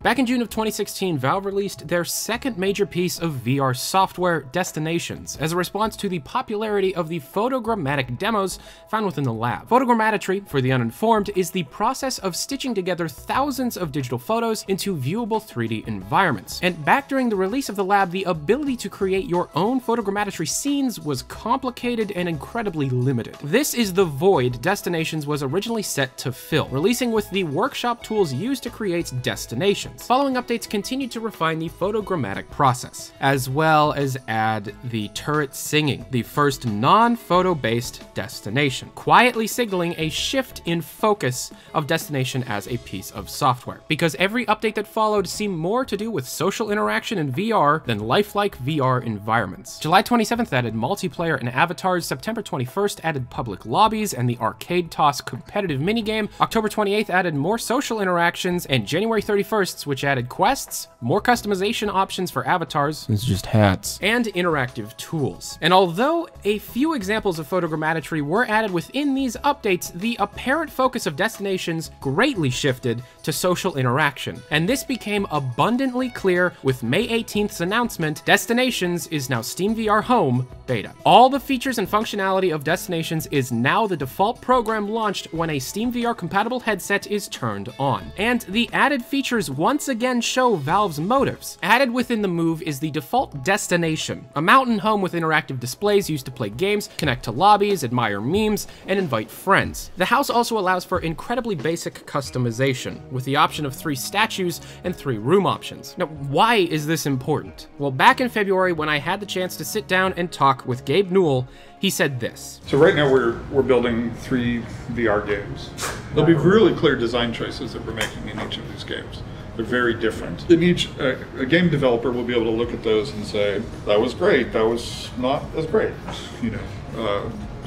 Back in June of 2016, Valve released their second major piece of VR software, Destinations, as a response to the popularity of the photogrammetric demos found within the lab. Photogrammetry, for the uninformed, is the process of stitching together thousands of digital photos into viewable 3D environments. And back during the release of the lab, the ability to create your own photogrammetry scenes was complicated and incredibly limited. This is the void Destinations was originally set to fill, releasing with the workshop tools used to create Destinations. Following updates continued to refine the photogrammetric process, as well as add the turret singing, the first non-photo-based destination, quietly signaling a shift in focus of Destination as a piece of software, because every update that followed seemed more to do with social interaction in VR than lifelike VR environments. July 27th added multiplayer and avatars, September 21st added public lobbies and the arcade toss competitive minigame, October 28th added more social interactions, and January 31st, which added quests, more customization options for avatars, it's just hats, and interactive tools. And although a few examples of photogrammetry were added within these updates, the apparent focus of Destinations greatly shifted to social interaction. And this became abundantly clear with May 18th's announcement, Destinations is now SteamVR Home beta. All the features and functionality of Destinations is now the default program launched when a SteamVR compatible headset is turned on. And the added features once again show Valve's motives. Added within the Move is the default destination, a mountain home with interactive displays used to play games, connect to lobbies, admire memes, and invite friends. The house also allows for incredibly basic customization, with the option of 3 statues and 3 room options. Now, why is this important? Well, back in February, when I had the chance to sit down and talk with Gabe Newell, he said this. So right now we're building 3 VR games. There'll be really clear design choices that we're making in each of these games. They're very different. In each, a game developer will be able to look at those and say, that was great, that was not as great,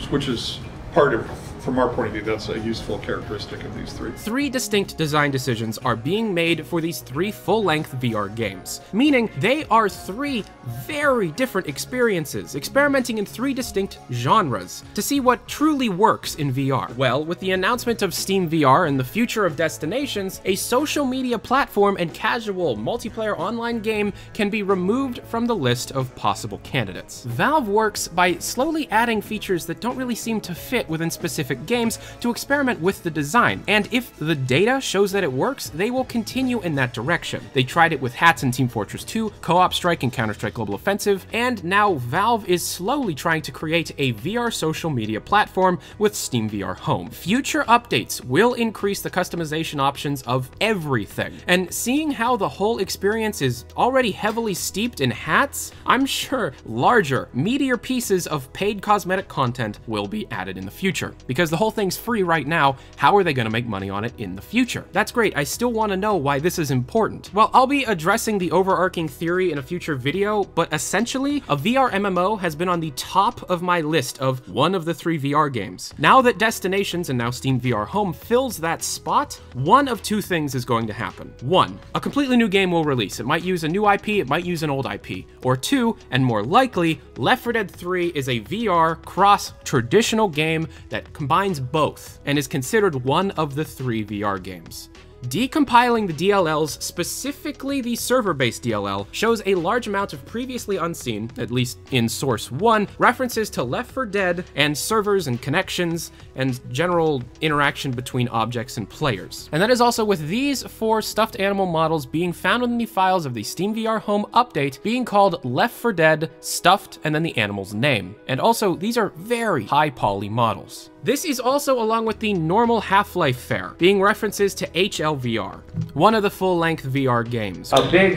which is part of, from our point of view, that's a useful characteristic of these 3. 3 distinct design decisions are being made for these 3 full-length VR games, meaning they are 3 very different experiences, experimenting in 3 distinct genres to see what truly works in VR. Well, with the announcement of SteamVR and the future of Destinations, a social media platform and casual multiplayer online game can be removed from the list of possible candidates. Valve works by slowly adding features that don't really seem to fit within specific games to experiment with the design, and if the data shows that it works, they will continue in that direction. They tried it with hats in Team Fortress 2, Co-op Strike in Counter-Strike Global Offensive, and now Valve is slowly trying to create a VR social media platform with SteamVR Home. Future updates will increase the customization options of everything, and seeing how the whole experience is already heavily steeped in hats, I'm sure larger, meatier pieces of paid cosmetic content will be added in the future. Because the whole thing's free right now, how are they going to make money on it in the future? That's great, I still want to know why this is important. Well, I'll be addressing the overarching theory in a future video, but essentially, a VR MMO has been on the top of my list of one of the 3 VR games. Now that Destinations and now SteamVR Home fills that spot, one of 2 things is going to happen. 1, a completely new game will release. It might use a new IP, it might use an old IP. Or 2, and more likely, Left 4 Dead 3 is a VR cross-traditional game that combines both and is considered one of the 3 VR games. Decompiling the DLLs, specifically the server-based DLL, shows a large amount of previously unseen, at least in Source 1, references to Left 4 Dead and servers and connections and general interaction between objects and players. And that is also with these 4 stuffed animal models being found in the files of the SteamVR Home update being called Left 4 Dead, Stuffed, and then the animal's name. And also, these are very high poly models. This is also along with the normal Half-Life fare, being references to HLVR, one of the full-length VR games. A big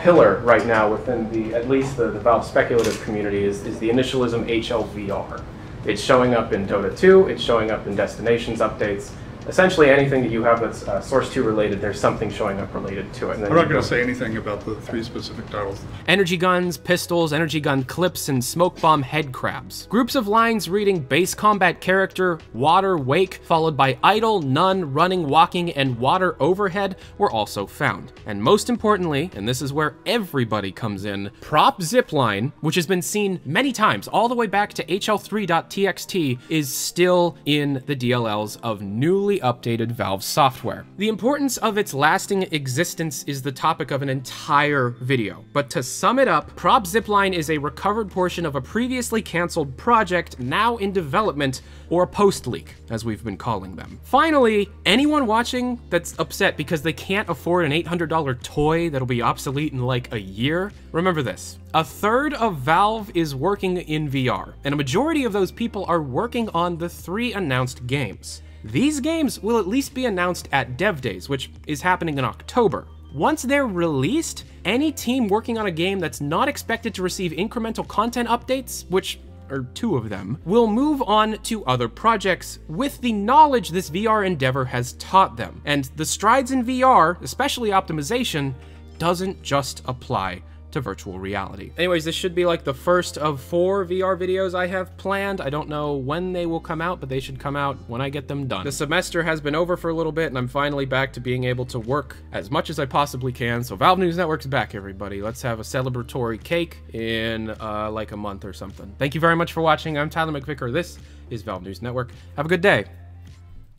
pillar right now within at least the Valve speculative community is the initialism HLVR. It's showing up in Dota 2, it's showing up in Destinations updates. Essentially anything that you have that's Source 2 related, there's something showing up related to it. And I'm not going to say anything about the 3 specific titles. Energy guns, pistols, energy gun clips, and smoke bomb head crabs. Groups of lines reading base combat character, water, wake, followed by idle, none, running, walking, and water overhead were also found. And most importantly, and this is where everybody comes in, prop zipline, which has been seen many times all the way back to HL3.txt, is still in the DLLs of newly newly updated Valve software. The importance of its lasting existence is the topic of an entire video, but to sum it up, Prop Zipline is a recovered portion of a previously canceled project now in development, or post-leak, as we've been calling them. Finally, anyone watching that's upset because they can't afford an $800 toy that'll be obsolete in like a year, remember this. A third of Valve is working in VR, and a majority of those people are working on the 3 announced games. These games will at least be announced at Dev Days, which is happening in October. Once they're released, any team working on a game that's not expected to receive incremental content updates, which or 2 of them, will move on to other projects with the knowledge this VR endeavor has taught them. And the strides in VR, especially optimization, doesn't just apply to virtual reality. Anyways, this should be like the first of 4 VR videos I have planned. I don't know when they will come out, but they should come out when I get them done. The semester has been over for a little bit, and I'm finally back to being able to work as much as I possibly can. So Valve News Network's back, everybody. Let's have a celebratory cake in like a month or something. Thank you very much for watching. I'm Tyler McVicker. This is Valve News Network. Have a good day.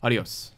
Adios.